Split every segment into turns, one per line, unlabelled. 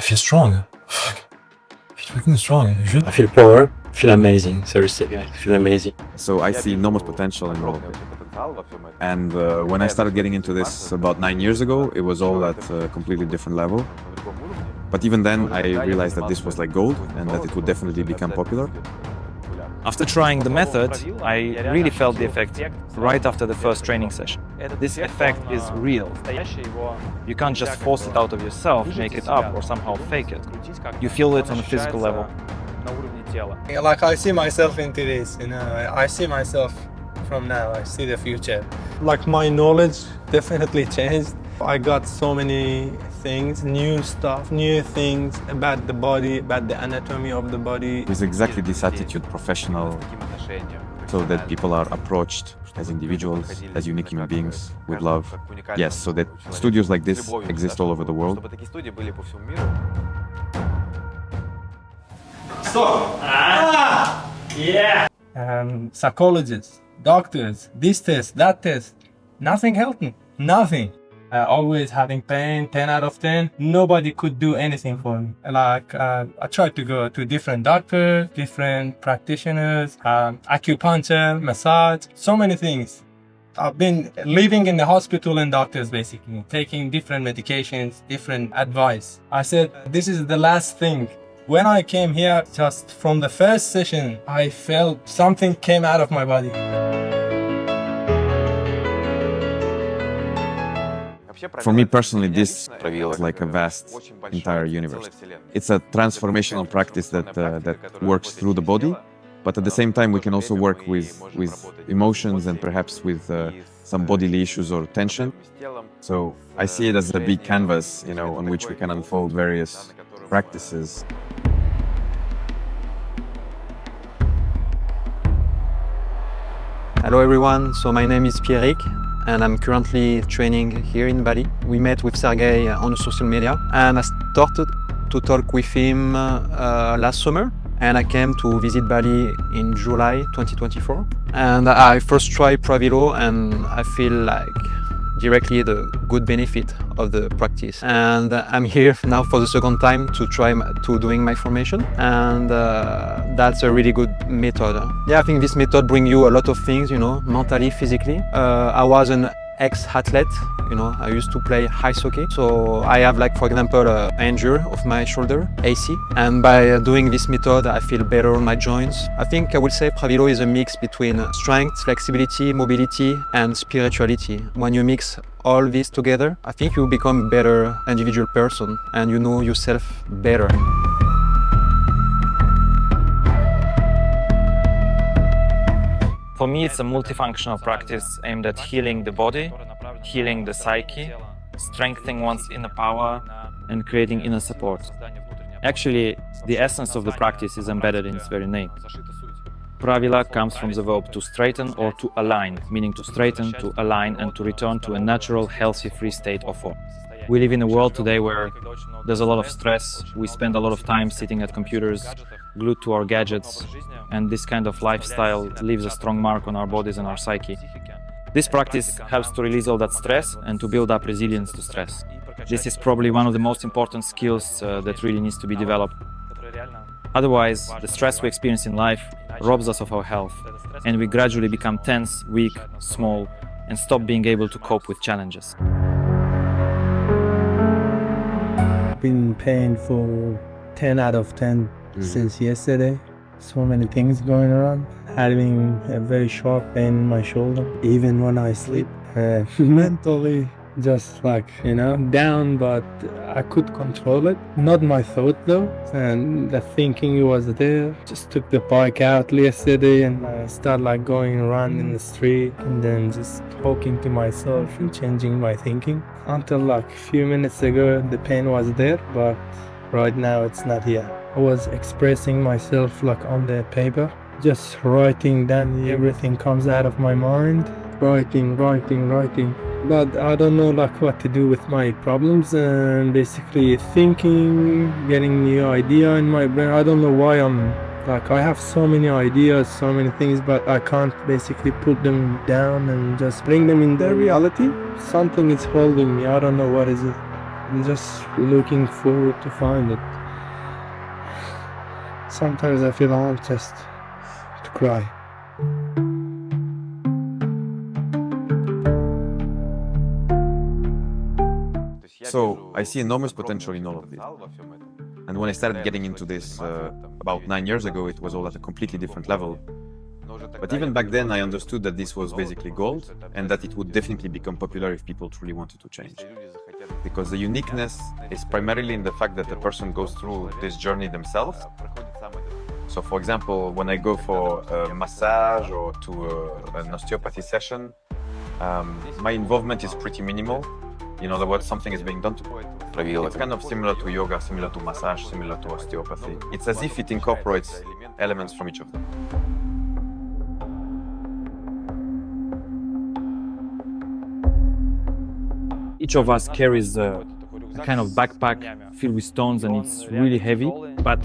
feel strong. Fuck. I feel freaking strong.
I feel power. I feel amazing. Seriously, I feel amazing.
So I see enormous potential in all of it. And when I started getting into this about 9 years ago, it was all at a completely different level. But even then, I realized that this was like gold and that it would definitely become popular.
After trying the method, I really felt the effect right after the first training session. This effect is real. You can't just force it out of yourself, make it up, or somehow fake it. You feel it on a physical level.
Like I see myself into this, you know, I see myself from now, I see the future. Like my knowledge definitely changed. I got so many things, new stuff, new things about the body, about the anatomy of the body.
With exactly this attitude, professional, so that people are approached as individuals, as unique human beings, with love. Yes, so that studios like this exist all over the world.
Stop! Yeah! Psychologists, doctors, this test, that test, nothing helped me, nothing. Always having pain, 10 out of 10. Nobody could do anything for me. Like I tried to go to different doctors, different practitioners, acupuncture, massage, so many things. I've been living in the hospital and doctors basically, taking different medications, different advice. I said, this is the last thing. When I came here, just from the first session, I felt something came out of my body.
For me personally, this is like a vast entire universe. It's a transformational practice that works through the body, but at the same time we can also work with emotions and perhaps with some bodily issues or tension. So I see it as a big canvas, you know, on which we can unfold various practices.
Hello everyone, so my name is Pierrick and I'm currently training here in Bali. We met with Sergey on social media and I started to talk with him last summer, and I came to visit Bali in July 2024. And I first tried Pravilo and I feel like directly the good benefit of the practice. And I'm here now for the second time to try doing my formation, and that's a really good method. Yeah, I think this method brings you a lot of things, you know, mentally, physically. I was an ex-athlete, you know, I used to play ice hockey. So I have, like, for example, an injury of my shoulder, AC. And by doing this method, I feel better on my joints. I think I would say Pravilo is a mix between strength, flexibility, mobility, and spirituality. When you mix all this together, I think you become a better individual person and you know yourself better.
For me, it's a multifunctional practice aimed at healing the body, healing the psyche, strengthening one's inner power, and creating inner support. Actually, the essence of the practice is embedded in its very name. Pravila comes from the verb to straighten or to align, meaning to straighten, to align, and to return to a natural, healthy, free state of form. We live in a world today where there's a lot of stress. We spend a lot of time sitting at computers, glued to our gadgets, and this kind of lifestyle leaves a strong mark on our bodies and our psyche. This practice helps to release all that stress and to build up resilience to stress. This is probably one of the most important skills that really needs to be developed. Otherwise, the stress we experience in life robs us of our health, and we gradually become tense, weak, small, and stop being able to cope with challenges.
Been pain for 10 out of 10 since yesterday. So many things going around. Having a very sharp pain in my shoulder, even when I sleep. Mentally, just like, you know, down, but I could control it. Not my thought though, and the thinking was there. Just took the bike out yesterday and I started like going around in the street and then just talking to myself and changing my thinking. Until like a few minutes ago, the pain was there, but right now it's not here. I was expressing myself like on the paper, just writing down everything comes out of my mind. Writing. But I don't know like what to do with my problems, and basically thinking, getting new idea in my brain. I don't know why I'm like, I have so many ideas, so many things, but I can't basically put them down and just bring them in their reality. Something is holding me, I don't know what is it. I'm just looking forward to find it. Sometimes I feel I'm just to cry.
So I see enormous potential in all of this. And when I started getting into this about 9 years ago, it was all at a completely different level. But even back then, I understood that this was basically gold and that it would definitely become popular if people truly wanted to change. Because the uniqueness is primarily in the fact that the person goes through this journey themselves. So for example, when I go for a massage or to an osteopathy session, my involvement is pretty minimal. In other words, something is being done to me. It's kind of similar to yoga, similar to massage, similar to osteopathy. It's as if it incorporates elements from each of them.
Each of us carries a kind of backpack filled with stones, and it's really heavy. But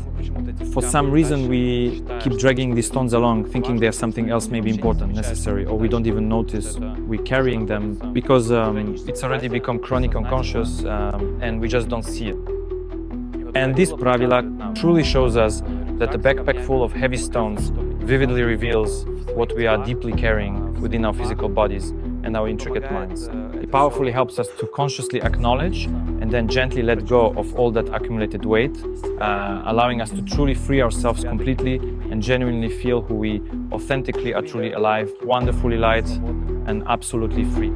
for some reason, we keep dragging these stones along, thinking there's something else maybe important, necessary, or we don't even notice we're carrying them because it's already become chronic unconscious and we just don't see it. And this Pravila truly shows us that the backpack full of heavy stones vividly reveals what we are deeply carrying within our physical bodies and our intricate minds. It powerfully helps us to consciously acknowledge and then gently let go of all that accumulated weight, allowing us to truly free ourselves completely and genuinely feel who we authentically are, truly alive, wonderfully light, and absolutely free.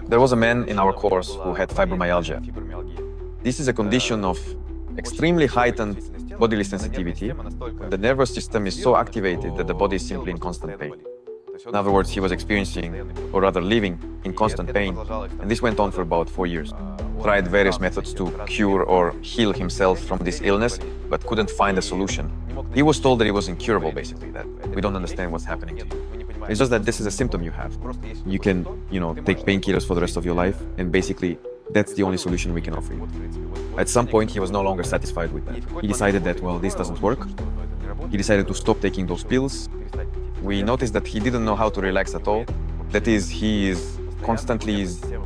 There was a man in our course who had fibromyalgia. This is a condition of extremely heightened bodily sensitivity. The nervous system is so activated that the body is simply in constant pain. In other words, he was experiencing, or rather living, in constant pain, and this went on for about 4 years. Tried various methods to cure or heal himself from this illness, but couldn't find a solution. He was told that it was incurable, basically, that we don't understand what's happening to you. It's just that this is a symptom you have. You can, take painkillers for the rest of your life, and basically, that's the only solution we can offer you. At some point, he was no longer satisfied with that. He decided that, well, this doesn't work. He decided to stop taking those pills. We noticed that he didn't know how to relax at all. That is, his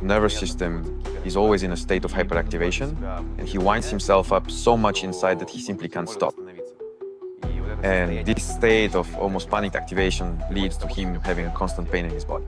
nervous system is always in a state of hyperactivation, and he winds himself up so much inside that he simply can't stop. And this state of almost panicked activation leads to him having a constant pain in his body.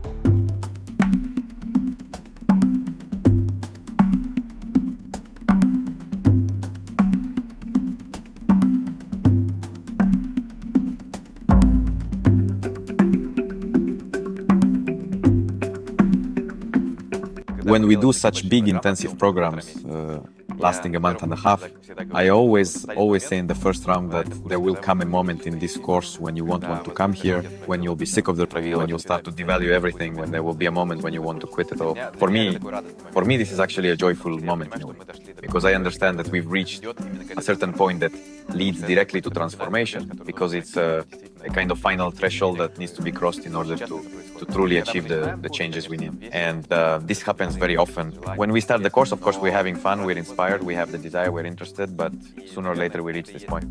When we do such big intensive programs, lasting a month and a half, I always say in the first round that there will come a moment in this course when you won't want to come here, when you'll be sick of the Pravilo, when you'll start to devalue everything, when there will be a moment when you want to quit it all. For me, this is actually a joyful moment, because I understand that we've reached a certain point that leads directly to transformation, because it's a kind of final threshold that needs to be crossed in order to truly achieve the changes we need. And this happens very often. When we start the course, of course, we're having fun, we're inspired, we have the desire, we're interested, but sooner or later we reach this point.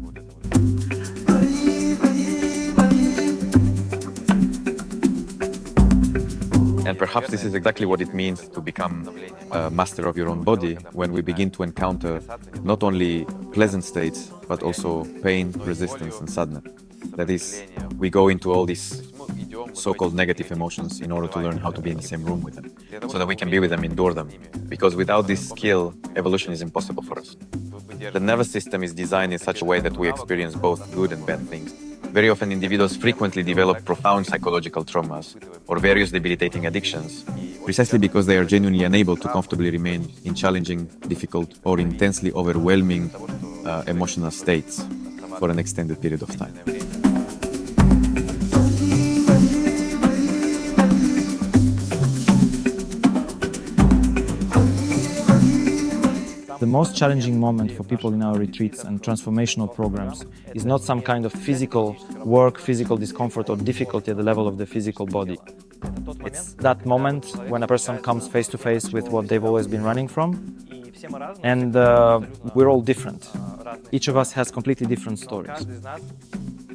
And perhaps this is exactly what it means to become a master of your own body, when we begin to encounter not only pleasant states, but also pain, resistance, and sadness. That is, we go into all these so-called negative emotions in order to learn how to be in the same room with them, so that we can be with them, endure them. Because without this skill, evolution is impossible for us. The nervous system is designed in such a way that we experience both good and bad things. Very often individuals frequently develop profound psychological traumas or various debilitating addictions, precisely because they are genuinely unable to comfortably remain in challenging, difficult, or intensely overwhelming emotional states for an extended period of time.
The most challenging moment for people in our retreats and transformational programs is not some kind of physical work, physical discomfort, or difficulty at the level of the physical body. It's that moment when a person comes face to face with what they've always been running from, and we're all different. Each of us has completely different stories,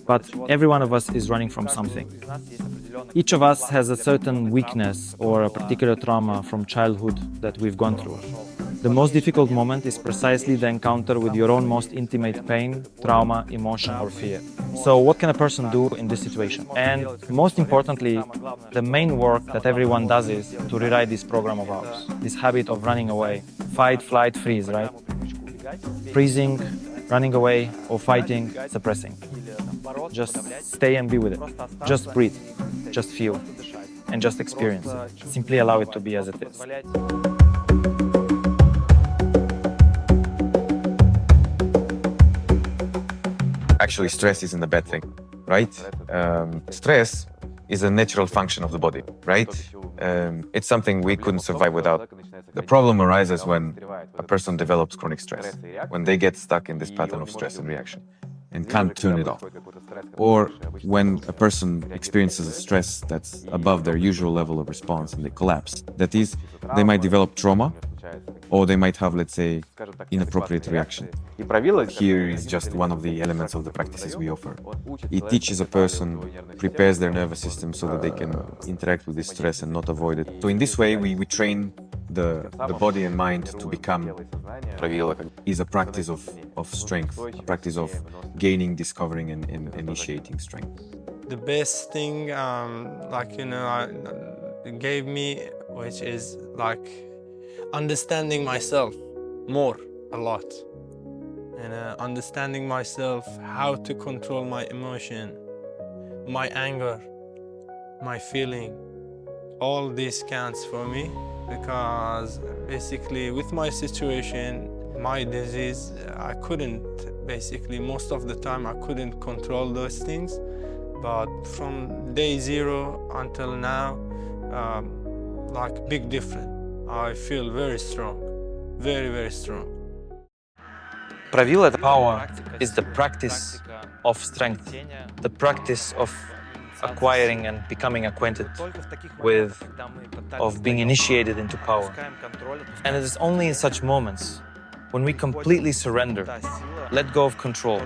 but every one of us is running from something. Each of us has a certain weakness or a particular trauma from childhood that we've gone through. The most difficult moment is precisely the encounter with your own most intimate pain, trauma, emotion, or fear. So what can a person do in this situation? And most importantly, the main work that everyone does is to rewrite this program of ours, this habit of running away. Fight, flight, freeze, right? Freezing, running away, or fighting, suppressing. Just stay and be with it. Just breathe, just feel, and just experience it. Simply allow it to be as it is.
Actually, stress isn't a bad thing, right? Stress is a natural function of the body, right? It's something we couldn't survive without. The problem arises when a person develops chronic stress, when they get stuck in this pattern of stress and reaction and can't turn it off. Or when a person experiences a stress that's above their usual level of response and they collapse. That is, they might develop trauma, or they might have, let's say, inappropriate reaction. Here is just one of the elements of the practices we offer. It teaches a person, prepares their nervous system so that they can interact with this stress and not avoid it. So in this way, we train the body and mind to become Pravilo. Is a practice of strength, a practice of gaining, discovering, and initiating strength.
The best thing, it gave me, which is like understanding myself more, a lot. And understanding myself, how to control my emotion, my anger, my feeling. All this counts for me because basically with my situation, my disease, I couldn't, basically most of the time I couldn't control those things. But from day 0 until now, like big difference. I feel very strong, very, very strong.
Pravilo power is the practice of strength, the practice of acquiring and becoming acquainted with, of being initiated into power. And it is only in such moments, when we completely surrender, let go of control,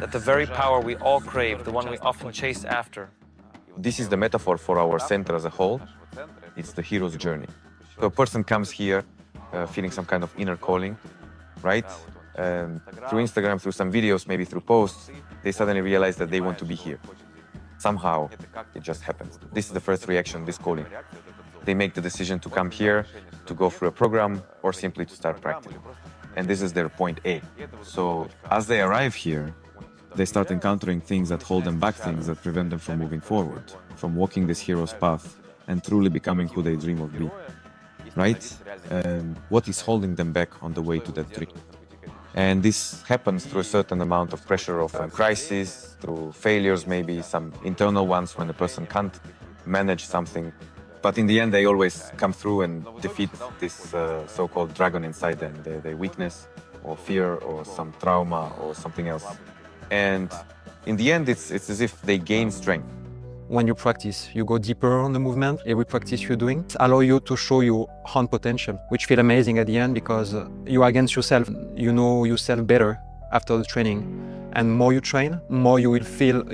that the very power we all crave, the one we often chase after.
This is the metaphor for our center as a whole. It's the hero's journey. So a person comes here feeling some kind of inner calling, right? Through Instagram, through some videos, maybe through posts, they suddenly realize that they want to be here. Somehow, it just happens. This is the first reaction, this calling. They make the decision to come here, to go through a program, or simply to start practicing. And this is their point A. So as they arrive here, they start encountering things that hold them back, things that prevent them from moving forward, from walking this hero's path and truly becoming who they dream of being. Right? What is holding them back on the way to that dream? And this happens through a certain amount of pressure of crisis, through failures, maybe some internal ones when a person can't manage something. But in the end, they always come through and defeat this so-called dragon inside them, their weakness or fear or some trauma or something else. And in the end, it's as if they gain strength.
When you practice, you go deeper on the movement. Every practice you're doing allows you to show your own potential, which feels amazing at the end because you are against yourself. You know yourself better after the training. And more you train, more you will feel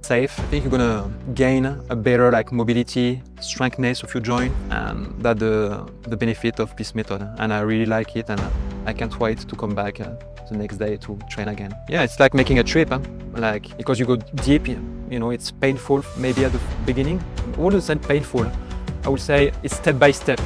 safe. I think you're gonna gain a better mobility, strengthness of your joint, and that's the benefit of this method. And I really like it, and I can't wait to come back the next day to train again. Yeah, it's like making a trip, because you go deep. It's painful maybe at the beginning. I wouldn't say painful. I would say it's step by step.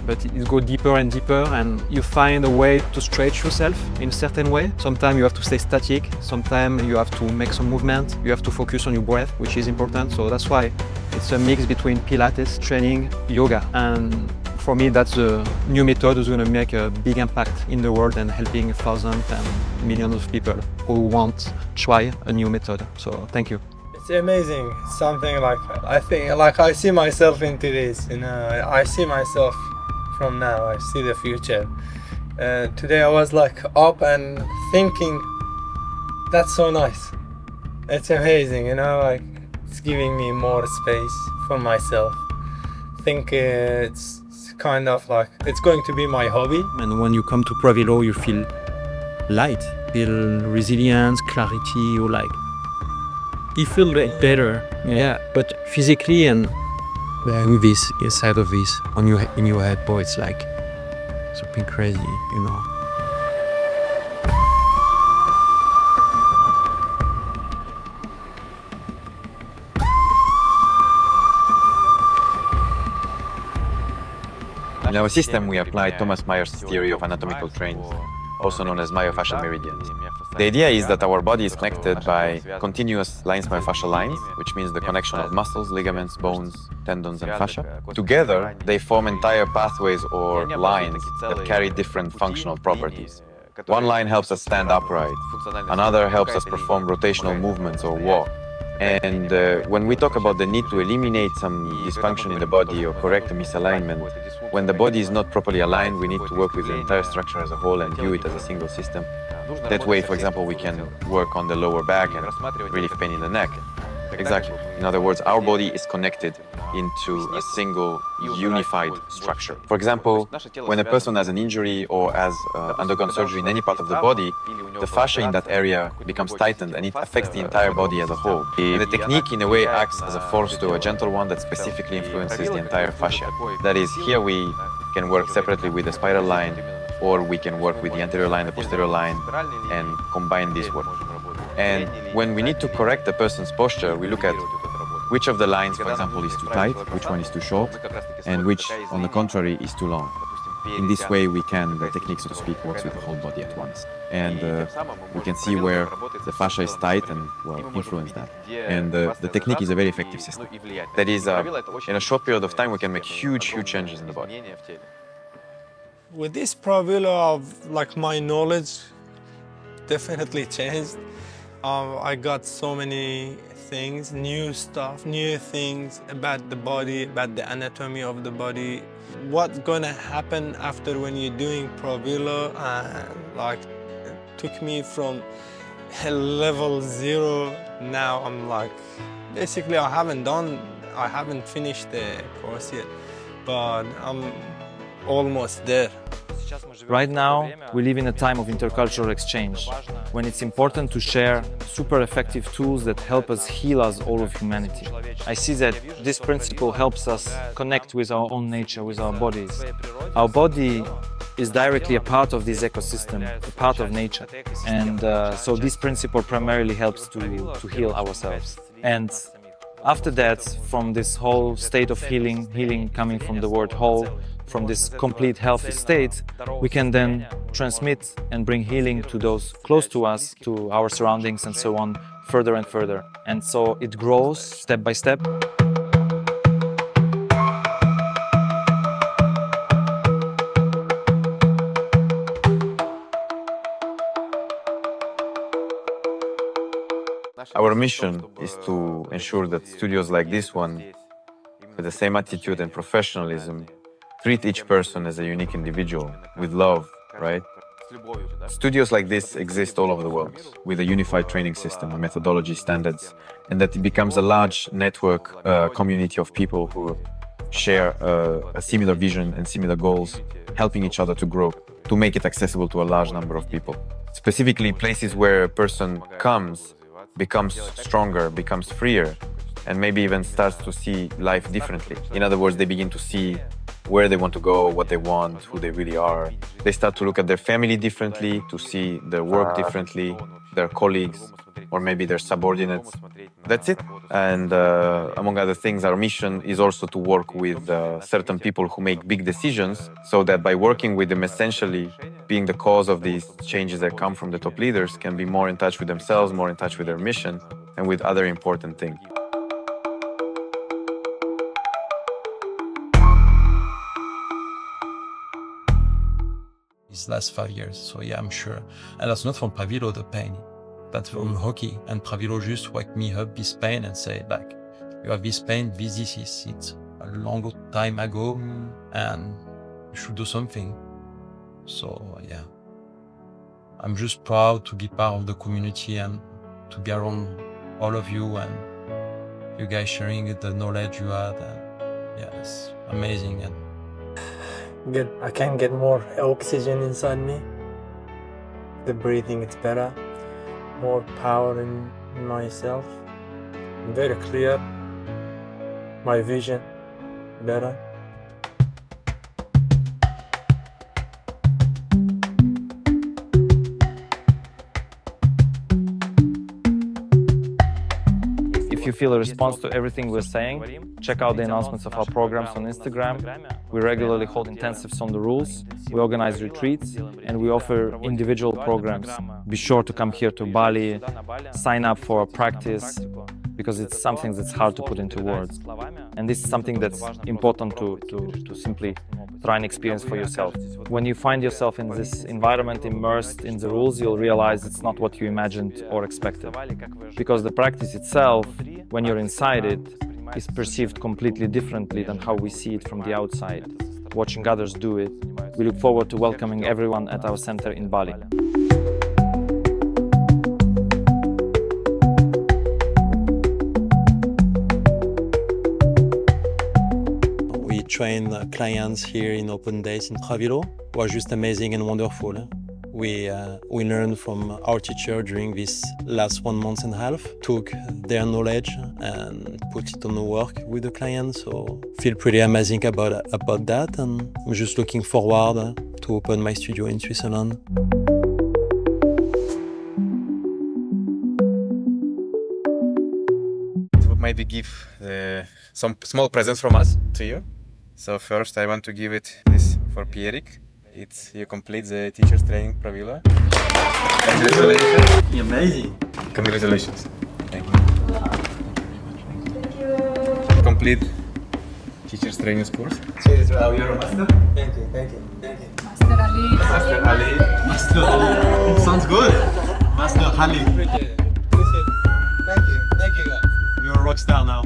But you go deeper and deeper, and you find a way to stretch yourself in a certain way. Sometimes you have to stay static, sometimes you have to make some movement, you have to focus on your breath, which is important. So that's why it's a mix between Pilates, training, yoga. And for me, that's a new method that's going to make a big impact in the world and helping thousands and millions of people who want to try a new method. So thank you.
It's amazing. Something I think I see myself into this. I see myself. From now, I see the future. Today I was up and thinking, that's so nice. It's amazing, it's giving me more space for myself. I think it's kind of it's going to be my hobby.
And when you come to Pravilo, you feel light, feel resilience, clarity, you feel better. Yeah, but physically and wearing this inside of this on in your head, boy, it's like something crazy, you know.
In our system, we apply Thomas Mayer's theory of anatomical trains, also known as myofascial meridians. The idea is that our body is connected by continuous lines, myofascial lines, which means the connection of muscles, ligaments, bones, tendons, and fascia. Together, they form entire pathways or lines that carry different functional properties. One line helps us stand upright, another helps us perform rotational movements or walk. And when we talk about the need to eliminate some dysfunction in the body or correct a misalignment, when the body is not properly aligned, we need to work with the entire structure as a whole and view it as a single system. That way, for example, we can work on the lower back and relieve pain in the neck. Exactly. In other words, our body is connected into a single unified structure. For example, when a person has an injury or has undergone surgery in any part of the body, the fascia in that area becomes tightened and it affects the entire body as a whole. And the technique in a way acts as a force to a gentle one that specifically influences the entire fascia. That is, here we can work separately with the spiral line, or we can work with the anterior line, the posterior line, and combine this work. And when we need to correct a person's posture, we look at which of the lines, for example, is too tight, which one is too short, and which, on the contrary, is too long. In this way, the technique, so to speak, works with the whole body at once. And we can see where the fascia is tight and, well, influence that. And the technique is a very effective system. That is, in a short period of time, we can make huge changes in the body.
With this Pravilo, my knowledge definitely changed. I got so many things, new stuff, new things about the body, about the anatomy of the body. What's gonna happen after when you're doing Pravilo? It took me from level 0. Now I'm basically I haven't finished the course yet, but I'm almost there.
Right now, we live in a time of intercultural exchange, when it's important to share super effective tools that help us heal as all of humanity. I see that this principle helps us connect with our own nature, with our bodies. Our body is directly a part of this ecosystem, a part of nature. And so this principle primarily helps to heal ourselves. And after that, from this whole state of healing coming from the word whole, from this complete healthy state, we can then transmit and bring healing to those close to us, to our surroundings and so on, further and further. And so it grows step by step.
Our mission is to ensure that studios like this one, with the same attitude and professionalism, treat each person as a unique individual, with love, right? Studios like this exist all over the world, with a unified training system, a methodology, standards, and that it becomes a large network, community of people who share a similar vision and similar goals, helping each other to grow, to make it accessible to a large number of people. Specifically, places where a person becomes stronger, becomes freer, and maybe even starts to see life differently. In other words, they begin to see where they want to go, what they want, who they really are. They start to look at their family differently, to see their work differently, their colleagues, or maybe their subordinates. That's it. And among other things, our mission is also to work with certain people who make big decisions, so that by working with them, essentially being the cause of these changes that come from the top leaders, can be more in touch with themselves, more in touch with their mission, and with other important things.
These last 5 years, so yeah, I'm sure. And that's not from Pravilo, the pain. That's from hockey. And Pravilo just wake me up this pain and say, you have this pain, this is it. A long time ago, and you should do something. So yeah, I'm just proud to be part of the community and to be around all of you and you guys sharing the knowledge you had. And yeah, it's amazing. And
I can get more oxygen inside me. The breathing is better. More power in myself. I'm very clear. my vision better.
If you feel a response to everything we're saying, check out the announcements of our programs on Instagram. We regularly hold intensives on the rules, we organize retreats, and we offer individual programs. Be sure to come here to Bali, sign up for a practice, because it's something that's hard to put into words. And this is something that's important to simply try and experience for yourself. When you find yourself in this environment immersed in the rules, you'll realize it's not what you imagined or expected. Because the practice itself, when you're inside it, is perceived completely differently than how we see it from the outside. Watching others do it, we look forward to welcoming everyone at our center in Bali.
We train clients here in open days in Pravilo, who are just amazing and wonderful. We learned from our teacher during this last 1 month and a half, took their knowledge and put it on the work with the clients. So feel pretty amazing about that, and I'm just looking forward to open my studio in Switzerland.
Maybe give some small presents from us to you. So first I want to give it this for Pierik. You complete the teacher's training Pravilo. Congratulations.
Amazing.
Congratulations. Thank you. Complete teacher's training course. Now you're a master.
Thank you, thank you, thank you.
Master Ali.
Master Ali. Sounds good. Master Ali.
Thank you, thank you guys.
You're a rock star now.